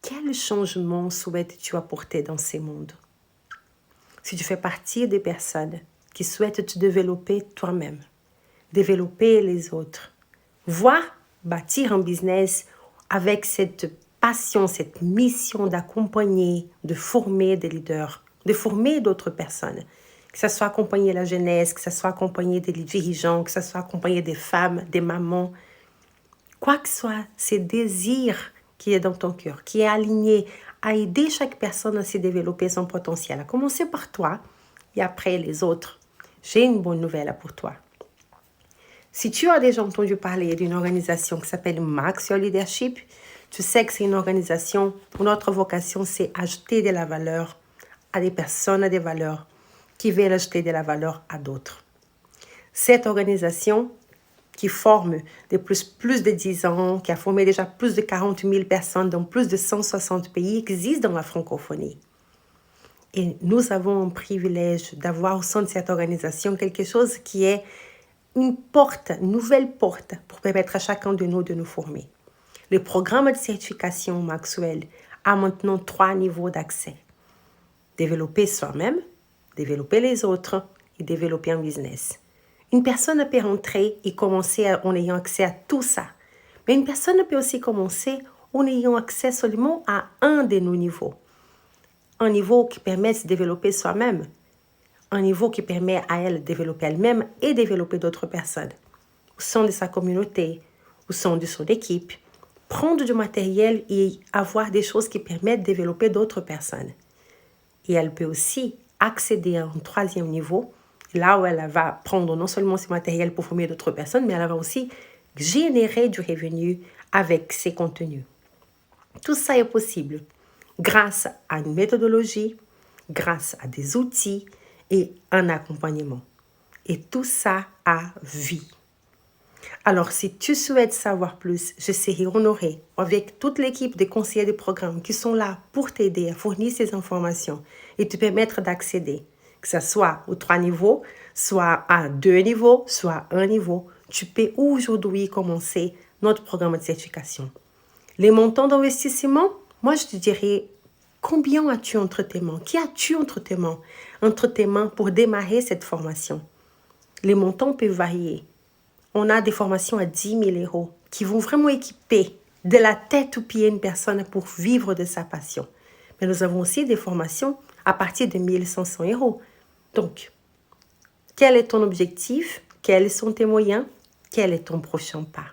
quel changement souhaites-tu apporter dans ces mondes? Si tu fais partie des personnes qui souhaitent te développer toi-même, développer les autres, voire bâtir un business avec cette passion, cette mission d'accompagner, de former des leaders, de former d'autres personnes, que ce soit accompagner la jeunesse, que ce soit accompagner des dirigeants, que ce soit accompagner des femmes, des mamans, quoi que ce soit, ces désirs qui est dans ton cœur, qui est aligné à aider chaque personne à se développer son potentiel, à commencer par toi et après les autres. J'ai une bonne nouvelle pour toi. Si tu as déjà entendu parler d'une organisation qui s'appelle Max Your Leadership, tu sais que c'est une organisation où notre vocation, c'est ajouter de la valeur à des personnes, à des valeurs qui veulent ajouter de la valeur à d'autres. Cette organisation qui forme depuis plus de 10 ans, qui a formé déjà plus de 40 000 personnes dans plus de 160 pays, existe dans la francophonie. Et nous avons un privilège d'avoir au sein de cette organisation quelque chose qui est une porte, une nouvelle porte pour permettre à chacun de nous former. Le programme de certification Maxwell a maintenant 3 niveaux d'accès. Développer soi-même, développer les autres et développer un business. Une personne peut rentrer et commencer en ayant accès à tout ça. Mais une personne peut aussi commencer en ayant accès seulement à un de nos niveaux. Un niveau qui permet de se développer soi-même. Un niveau qui permet à elle de développer elle-même et développer d'autres personnes. Au sein de sa communauté, au sein de son équipe. Prendre du matériel et avoir des choses qui permettent de développer d'autres personnes. Et elle peut aussi accéder à un 3e niveau, là où elle va prendre non seulement ce matériel pour former d'autres personnes, mais elle va aussi générer du revenu avec ses contenus. Tout ça est possible grâce à une méthodologie, grâce à des outils et un accompagnement. Et tout ça à vie. Alors, si tu souhaites savoir plus, je serai honorée avec toute l'équipe de conseillers de programme qui sont là pour t'aider à fournir ces informations et te permettre d'accéder, que ce soit aux 3 niveaux, soit à 2 niveaux, soit à 1 niveau. Tu peux aujourd'hui commencer notre programme de certification. Les montants d'investissement, moi je te dirais, combien as-tu entre tes mains? Qui as-tu entre tes mains pour démarrer cette formation? Les montants peuvent varier. On a des formations à 10 000 € qui vont vraiment équiper de la tête aux pieds une personne pour vivre de sa passion. Mais nous avons aussi des formations à partir de 1 500 €. Donc, quel est ton objectif? Quels sont tes moyens? Quel est ton prochain pas?